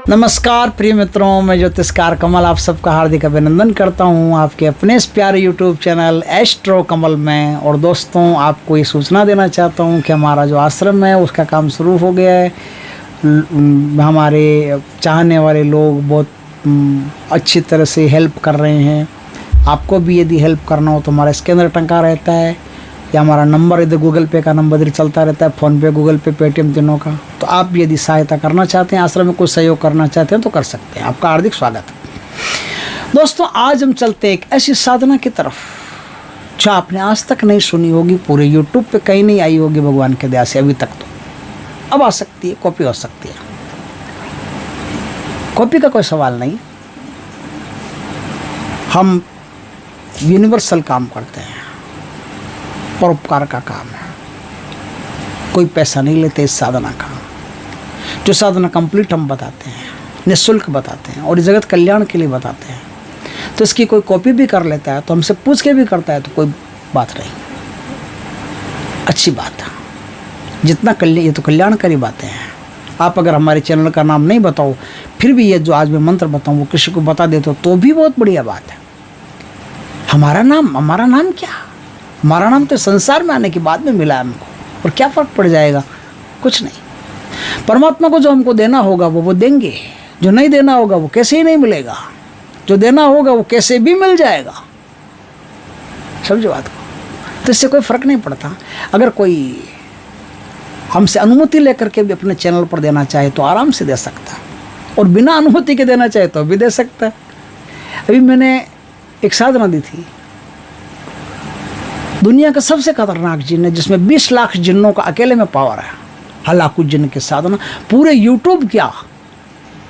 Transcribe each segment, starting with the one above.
नमस्कार प्रिय मित्रों, मैं ज्योतिषकार कमल आप सबका हार्दिक अभिनंदन करता हूं आपके अपने इस प्यारे यूट्यूब चैनल एस्ट्रो कमल में। और दोस्तों, आपको ये सूचना देना चाहता हूं कि हमारा जो आश्रम है उसका काम शुरू हो गया है। हमारे चाहने वाले लोग बहुत अच्छी तरह से हेल्प कर रहे हैं। आपको भी यदि हेल्प करना हो तो हमारा स्कैनर टंका रहता है या हमारा नंबर इधर गूगल पे का नंबर इधर चलता रहता है, फ़ोनपे, गूगल पे, पेटीएम तीनों का। तो आप भी यदि सहायता करना चाहते हैं, आश्रम में कुछ सहयोग करना चाहते हैं तो कर सकते हैं। आपका हार्दिक स्वागत है। दोस्तों, आज हम चलते हैं एक ऐसी साधना की तरफ जो आपने आज तक नहीं सुनी होगी, पूरे यूट्यूब पे कहीं नहीं आई होगी भगवान के दया से अभी तक। तो अब आ सकती है, कॉपी हो सकती है। कॉपी का कोई सवाल नहीं। हम यूनिवर्सल काम करते हैं, परोपकार का काम है। कोई पैसा नहीं लेते इस साधना का। जो साधना कंप्लीट हम बताते हैं, निःशुल्क बताते हैं और जगत कल्याण के लिए बताते हैं। तो इसकी कोई कॉपी भी कर लेता है तो हमसे पूछ के भी करता है तो कोई बात नहीं, अच्छी बात है। जितना कल्याण, ये तो कल्याणकारी बातें हैं। आप अगर हमारे चैनल का नाम नहीं बताओ फिर भी ये जो आज मैं मंत्र बताऊँ वो किसी को बता देते हो तो भी बहुत बढ़िया बात है। हमारा नाम क्या? हमारा नाम तो संसार में आने के बाद में मिला है हमको, और क्या फ़र्क पड़ जाएगा? कुछ नहीं। परमात्मा को जो हमको देना होगा वो देंगे, जो नहीं देना होगा वो कैसे ही नहीं मिलेगा, जो देना होगा वो कैसे भी मिल जाएगा। समझो बात को। तो इससे कोई फ़र्क नहीं पड़ता। अगर कोई हमसे अनुमति लेकर के भी अपने चैनल पर देना चाहे तो आराम से दे सकता है, और बिना अनुमति के देना चाहे तो भी दे सकता है। अभी मैंने एक साधना दी थी, दुनिया का सबसे खतरनाक जिन है, जिसमें 20 लाख जिन्नों का अकेले में पावर है। हलाकू जिन्न की साधना पूरे यूट्यूब क्या,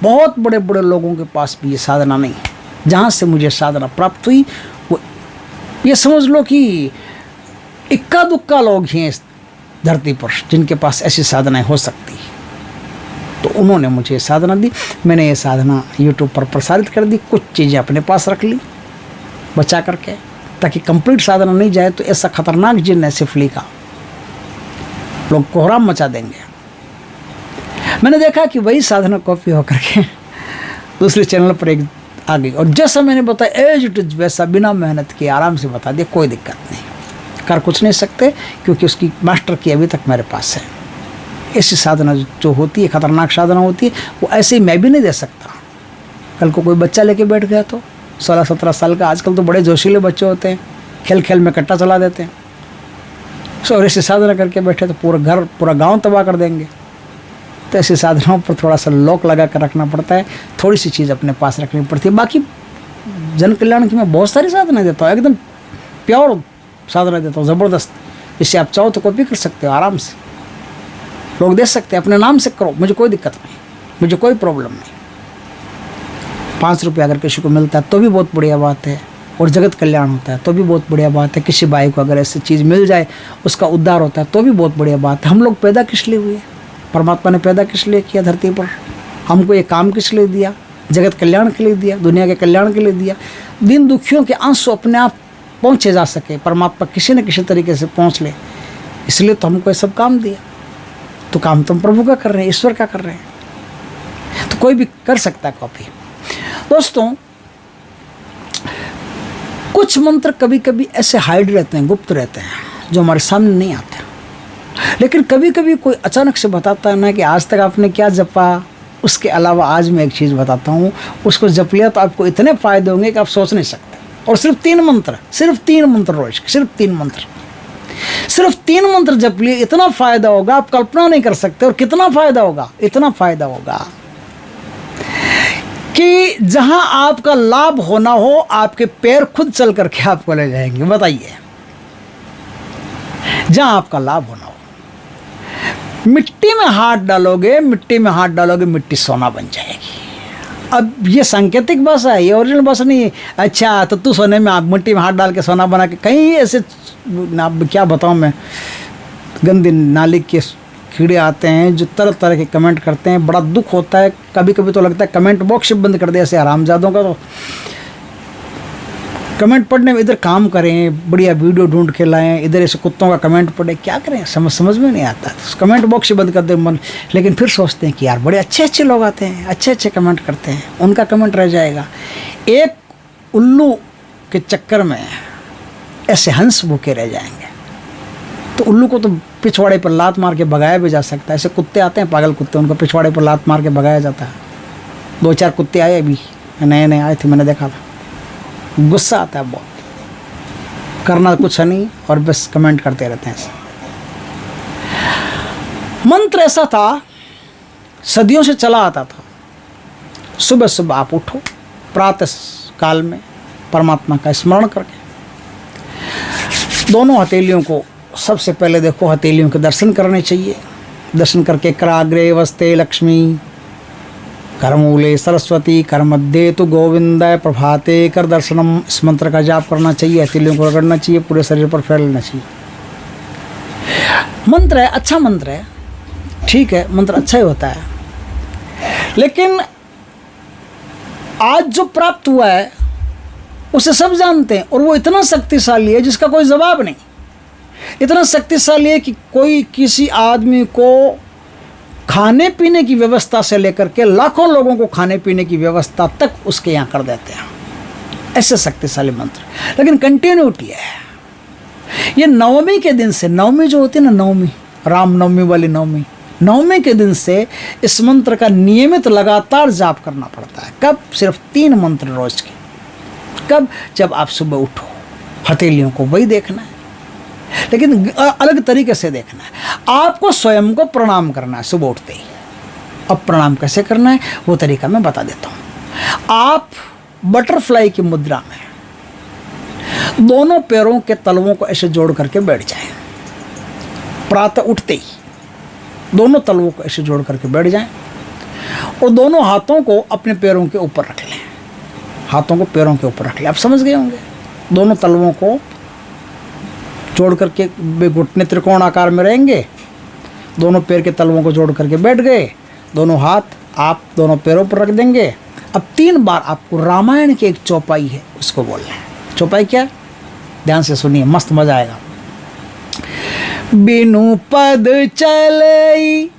बहुत बड़े बड़े लोगों के पास भी ये साधना नहीं है। जहाँ से मुझे साधना प्राप्त हुई वो ये समझ लो कि इक्का दुक्का लोग हैं इस धरती पर जिनके पास ऐसी साधनाएं हो सकती है। तो उन्होंने मुझे साधना दी, मैंने ये साधना यूट्यूब पर प्रसारित कर दी। कुछ चीज़ें अपने पास रख ली बचा करके, ताकि कंप्लीट साधना नहीं जाए तो ऐसा खतरनाक जिन है सिफली का, लोग कोहराम मचा देंगे। मैंने देखा कि वही साधना कॉपी होकर के दूसरे चैनल पर एक आ गई, और जैसा मैंने बताया एज इट इज वैसा बिना मेहनत किए आराम से बता दिया। कोई दिक्कत नहीं, कर कुछ नहीं सकते क्योंकि उसकी मास्टर की अभी तक मेरे पास है। ऐसी साधना जो होती है, खतरनाक साधना होती है, वो ऐसे ही मैं भी नहीं दे सकता। कल को कोई बच्चा लेके बैठ गया तो 16-17 साल का, आजकल तो बड़े जोशीले बच्चे होते हैं, खेल खेल में कट्टा चला देते हैं। और ऐसी साधना करके बैठे तो पूरा घर पूरा गांव तबाह कर देंगे। तो ऐसी साधनाओं पर थोड़ा सा लॉक लगा कर रखना पड़ता है, थोड़ी सी चीज़ अपने पास रखनी पड़ती है। बाकी जन कल्याण की मैं बहुत सारी साधना देता हूँ, एकदम प्योर साधना देता हूँ, ज़बरदस्त। जिससे आप चाहो तो कॉपी कर सकते हो आराम से, लोग दे सकते हैं। अपने नाम से करो, मुझे कोई दिक्कत नहीं, मुझे कोई प्रॉब्लम नहीं। 5 रुपये अगर किसी को मिलता है तो भी बहुत बढ़िया बात है, और जगत कल्याण होता है तो भी बहुत बढ़िया बात है। किसी भाई को अगर ऐसी चीज़ मिल जाए, उसका उद्धार होता है तो भी बहुत बढ़िया बात है। हम लोग पैदा किस लिए हुए? परमात्मा ने पैदा किस लिए किया धरती पर? हमको ये काम किस लिए दिया? जगत कल्याण के लिए दिया, दुनिया के कल्याण के लिए दिया। दीन दुखियों के आंसू अपने आप पहुँचे जा सके, परमात्मा किसी न किसी तरीके से पहुँच ले, इसलिए तो हमको ये सब काम दिया। तो काम तो हम प्रभु का कर रहे हैं, ईश्वर का कर रहे हैं। तो कोई भी कर सकता है कॉपी। दोस्तों, कुछ मंत्र कभी कभी ऐसे हाइड रहते हैं, गुप्त रहते हैं, जो हमारे सामने नहीं आते। लेकिन कभी कभी कोई अचानक से बताता है ना कि आज तक आपने क्या जपा, उसके अलावा आज मैं एक चीज़ बताता हूँ, उसको जप लिया तो आपको इतने फ़ायदे होंगे कि आप सोच नहीं सकते। और सिर्फ 3 मंत्र रोज, सिर्फ 3 मंत्र जप लिए इतना फ़ायदा होगा आप कल्पना नहीं कर सकते। और कितना फ़ायदा होगा? इतना फ़ायदा होगा कि जहां आपका लाभ होना हो, आपके पैर खुद चल करके आपको ले जाएंगे। बताइए, जहां आपका लाभ होना हो। मिट्टी में हाथ डालोगे, मिट्टी सोना बन जाएगी। अब ये सांकेतिक भाषा है, ये ओरिजिनल भाषा नहीं है। अच्छा, तो तू सोने में, आप मिट्टी में हाथ डाल के सोना बना के, कहीं ऐसे क्या बताऊं मैं, गंदी नाली के कीड़े आते हैं जो तरह तरह के कमेंट करते हैं। बड़ा दुख होता है। कभी कभी तो लगता है कमेंट बॉक्स बंद कर दे ऐसे हरामजादों का। तो कमेंट पढ़ने में इधर काम करें, बढ़िया वीडियो ढूंढ के लाएं, इधर ऐसे कुत्तों का कमेंट पढ़े, क्या करें, समझ में नहीं आता। कमेंट बॉक्स ही बंद कर दे मन, लेकिन फिर सोचते हैं कि यार बड़े अच्छे अच्छे लोग आते हैं, अच्छे अच्छे कमेंट करते हैं, उनका कमेंट रह जाएगा। एक उल्लू के चक्कर में ऐसे हंस भूखे रह जाएंगे। तो उल्लू को तो पिछवाड़े पर लात मार के भगाया भी जा सकता है। ऐसे कुत्ते आते हैं, पागल कुत्ते, उनको पिछवाड़े पर लात मार के भगाया जाता है। 2-4 कुत्ते आए अभी, नए नए आए थे, मैंने देखा था। गुस्सा आता है बहुत, करना कुछ है नहीं और बस कमेंट करते रहते हैं ऐसे। मंत्र ऐसा था, सदियों से चला आता था। सुबह सुबह आप उठो, प्रातः काल में परमात्मा का स्मरण करके दोनों हथेलियों को सबसे पहले देखो, हथेलियों के दर्शन करने चाहिए। दर्शन करके कराग्रे वस्ते लक्ष्मी, करमूले सरस्वती, कर मध्य तो गोविंद, प्रभाते कर दर्शनम। इस मंत्र का जाप करना चाहिए, हथेलियों को रगड़ना चाहिए, पूरे शरीर पर फैलना चाहिए। मंत्र है, अच्छा मंत्र है, ठीक है, मंत्र अच्छा ही होता है, लेकिन आज जो प्राप्त हुआ है उसे सब जानते हैं और वो इतना शक्तिशाली है जिसका कोई जवाब नहीं। इतना शक्तिशाली है कि कोई किसी आदमी को खाने पीने की व्यवस्था से लेकर के लाखों लोगों को खाने पीने की व्यवस्था तक उसके यहाँ कर देते हैं। ऐसे शक्तिशाली मंत्र, लेकिन कंटिन्यूटी है। ये नवमी के दिन से, नवमी जो होती है ना, नवमी, राम नवमी वाली नवमी, नवमी के दिन से इस मंत्र का नियमित लगातार जाप करना पड़ता है। कब? सिर्फ 3 मंत्र रोज के। कब? जब आप सुबह उठो, हथेलियों को वही देखना है, लेकिन अलग तरीके से देखना है। आपको स्वयं को प्रणाम करना है सुबह उठते ही। अब प्रणाम कैसे करना है वो तरीका मैं बता देता हूँ। आप बटरफ्लाई की मुद्रा में दोनों पैरों के तलवों को ऐसे जोड़ करके बैठ जाएं। प्रातः उठते ही दोनों तलवों को ऐसे जोड़ करके बैठ जाएं और दोनों हाथों को अपने पैरों के ऊपर रख लें। हाथों को पैरों के ऊपर रख लें। आप समझ गए होंगे। दोनों तलवों को जोड़ करके घुटने त्रिकोण आकार में रहेंगे। दोनों पैर के तलवों को जोड़ करके बैठ गए। दोनों हाथ आप दोनों पैरों पर रख देंगे। अब 3 बार आपको रामायण की एक चौपाई है उसको बोलना है। चौपाई क्या? ध्यान से सुनिए, मस्त मजा आएगा। बिनु पद चलई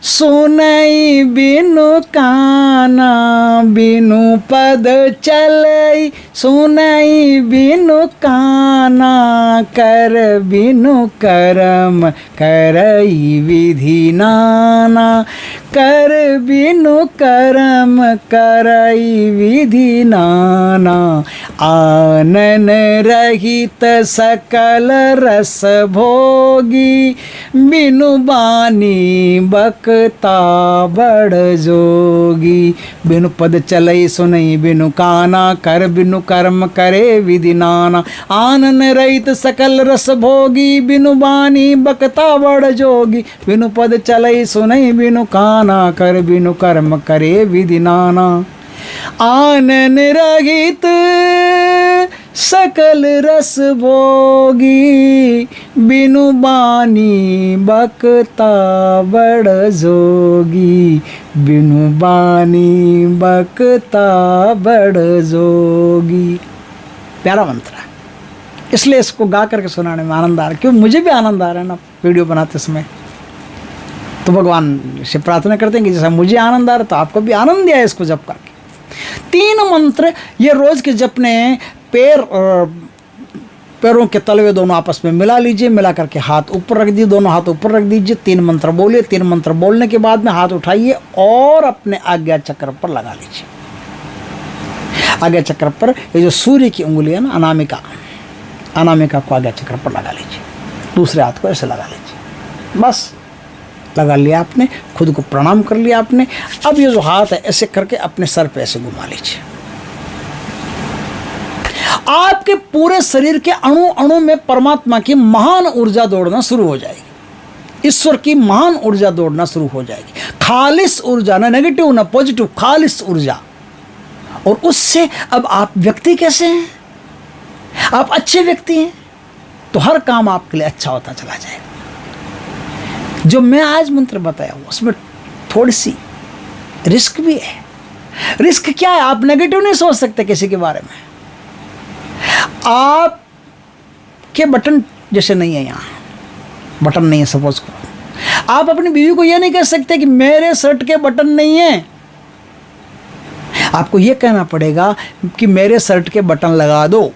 सुनई बिनु काना, बिनु पद चलई सुनई बिनु काना, कर बिनु कर्म करई विधि नाना, कर बिनु कर्म करई विधि नाना, आनन रहित सकल रस भोगी, बिनु बानी बकता बड़ जोगी, बिनु पद चलई सुनई बिनु काना, कर बिनु कर्म करे विधि नाना, आनन रहित सकल रस भोगी, बिनु बानी बकता बड़ जोगी, बिनु पद चलई सुनई बिनु काना, कर बिनु कर्म करे विधि नाना, आनन रहित सकल रस भोगी, बिनु बानी बकता बड़ जोगी, बिनु बानी बकता बड़ जोगी। प्यारा मंत्र है, इसलिए इसको गा करके सुनाने में आनंद आ रहा है। क्यों? मुझे भी आनंद आ रहा है ना वीडियो बनाते समय। तो भगवान से प्रार्थना करते हैं कि जैसा मुझे आनंद आ रहा है तो आपको भी आनंद आए इसको जप करके। 3 मंत्र ये रोज के जपने। पैरों के तलवे दोनों आपस में मिला लीजिए, मिला करके हाथ ऊपर रख दीजिए, दोनों हाथ ऊपर रख दीजिए। 3 मंत्र बोलिए। 3 मंत्र बोलने के बाद में हाथ उठाइए और अपने आज्ञा चक्र पर लगा लीजिए। आज्ञा चक्र पर ये जो सूर्य की उंगली है ना, अनामिका, अनामिका को आज्ञा चक्र पर लगा लीजिए। दूसरे हाथ को ऐसे लगा लीजिए। बस लगा लिया आपने, खुद को प्रणाम कर लिया आपने। अब ये जो हाथ है ऐसे करके अपने सर पे ऐसे घुमा लीजिए। आपके पूरे शरीर के अणु अणु में परमात्मा की महान ऊर्जा दौड़ना शुरू हो जाएगी। ईश्वर की महान ऊर्जा दौड़ना शुरू हो जाएगी। खालिस ऊर्जा, ना नेगेटिव ना पॉजिटिव, खालिस ऊर्जा। और उससे अब आप व्यक्ति कैसे हैं? आप अच्छे व्यक्ति हैं तो हर काम आपके लिए अच्छा होता चला जाएगा। जो मैं आज मंत्र बताया हूँ उसमें थोड़ी सी रिस्क भी है। रिस्क क्या है? आप नेगेटिव नहीं सोच सकते किसी के बारे में। आप के बटन जैसे नहीं है, यहाँ बटन नहीं है सपोज करो, आप अपनी बीवी को ये नहीं कह सकते कि मेरे शर्ट के बटन नहीं है। आपको ये कहना पड़ेगा कि मेरे शर्ट के बटन लगा दो।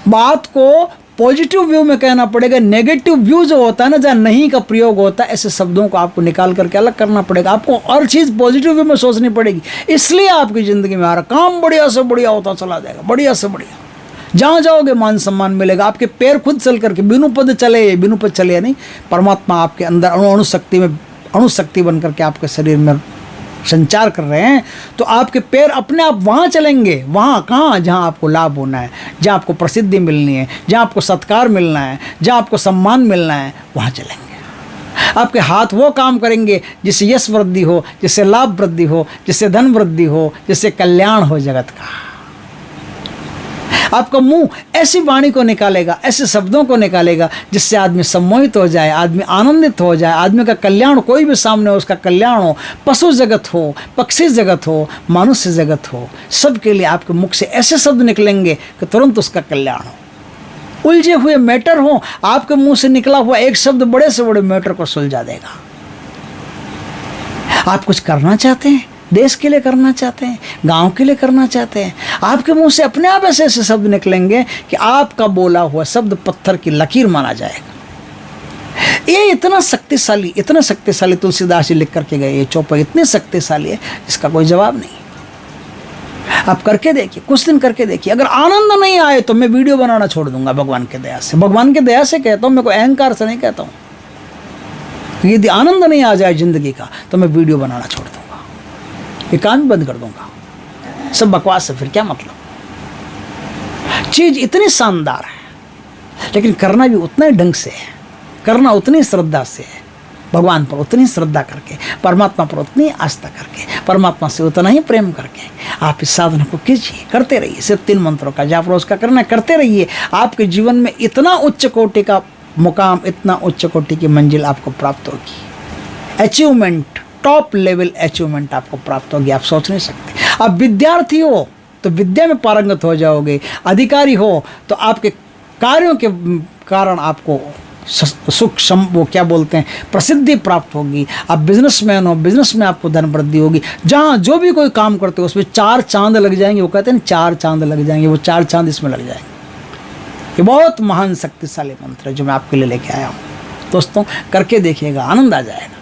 बात को पॉजिटिव व्यू में कहना पड़ेगा। नेगेटिव व्यू जो होता है ना, जहाँ नहीं का प्रयोग होता है, ऐसे शब्दों को आपको निकाल करके अलग करना पड़ेगा। आपको हर चीज़ पॉजिटिव व्यू में सोचनी पड़ेगी। इसलिए आपकी ज़िंदगी में हर काम बढ़िया से बढ़िया होता चला जाएगा, बढ़िया से बढ़िया। जहाँ जाओगे मान सम्मान मिलेगा। आपके पैर खुद चल करके, बिनु पद चले, बिनु पद चले नहीं, परमात्मा आपके अंदर अणुशक्ति में, अणुशक्ति बन करके आपके शरीर में संचार कर रहे हैं, तो आपके पैर अपने आप वहाँ चलेंगे। वहाँ कहाँ? जहाँ आपको लाभ होना है, जहाँ आपको प्रसिद्धि मिलनी है, जहाँ आपको सत्कार मिलना है, जहाँ आपको सम्मान मिलना है, वहाँ चलेंगे। आपके हाथ वो काम करेंगे जिससे यश वृद्धि हो, जिससे लाभ वृद्धि हो, जिससे धन वृद्धि हो, जिससे कल्याण हो जगत का। आपका मुंह ऐसी वाणी को निकालेगा, ऐसे शब्दों को निकालेगा जिससे आदमी सम्मोहित हो जाए, आदमी आनंदित हो जाए, आदमी का कल्याण, कोई भी सामने हो उसका कल्याण हो। पशु जगत हो, पक्षी जगत हो, मनुष्य जगत हो, सबके लिए आपके मुख से ऐसे शब्द निकलेंगे कि तुरंत उसका कल्याण हो। उलझे हुए मैटर हो, आपके मुंह से निकला हुआ एक शब्द बड़े से बड़े मैटर को सुलझा देगा। आप कुछ करना चाहते हैं, देश के लिए करना चाहते हैं, गांव के लिए करना चाहते हैं, आपके मुंह से अपने आप ऐसे ऐसे शब्द निकलेंगे कि आपका बोला हुआ शब्द पत्थर की लकीर माना जाएगा। ये इतना शक्तिशाली तुलसीदास जी लिख करके गए, ये चौपाई इतनी शक्तिशाली है जिसका कोई जवाब नहीं। आप करके देखिए, कुछ दिन करके देखिए। अगर आनंद नहीं आए तो मैं वीडियो बनाना छोड़ दूंगा, भगवान के दया से। भगवान के दया से कहता हूँ, मैं कोई अहंकार से नहीं कहता हूँ। यदि आनंद नहीं आ जाए जिंदगी का तो मैं वीडियो बनाना छोड़ दूंगा, ये काम बंद कर दूंगा। सब बकवास है, फिर क्या मतलब। चीज इतनी शानदार है, लेकिन करना भी उतना ही ढंग से है, करना उतनी श्रद्धा से है, भगवान पर उतनी श्रद्धा करके, परमात्मा पर उतनी आस्था करके, परमात्मा से उतना ही प्रेम करके आप इस साधना को कीजिए, करते रहिए। सिर्फ 3 मंत्रों का जाप रोज का करना, करते रहिए। आपके जीवन में इतना उच्च कोटि का मुकाम, इतना उच्च कोटि की मंजिल आपको प्राप्त होगी। अचीवमेंट, टॉप लेवल अचीवमेंट आपको प्राप्त होगी, आप सोच नहीं सकते। आप विद्यार्थी हो तो विद्या में पारंगत हो जाओगे, अधिकारी हो तो आपके कार्यों के कारण आपको सुख वो क्या बोलते हैं, प्रसिद्धि प्राप्त होगी। आप बिजनेसमैन हो, बिजनेस में आपको धन वृद्धि होगी। जहाँ जो भी कोई काम करते हो उसमें 4 चांद लग जाएंगे। वो कहते हैं 4 चांद लग जाएंगे, वो 4 चांद इसमें लग जाएंगे। ये बहुत महान शक्तिशाली मंत्र है जो मैं आपके लिए लेके आया हूँ। दोस्तों करके देखिएगा, आनंद आ जाएगा।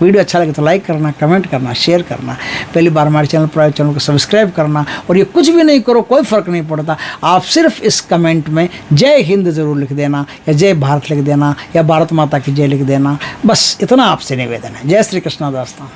वीडियो अच्छा लगे तो लाइक करना, कमेंट करना, शेयर करना। पहली बार हमारे चैनल को सब्सक्राइब करना। और ये कुछ भी नहीं करो, कोई फ़र्क नहीं पड़ता। आप सिर्फ इस कमेंट में जय हिंद ज़रूर लिख देना, या जय भारत लिख देना, या भारत माता की जय लिख देना। बस इतना आपसे निवेदन है। जय श्री कृष्ण दोस्तों।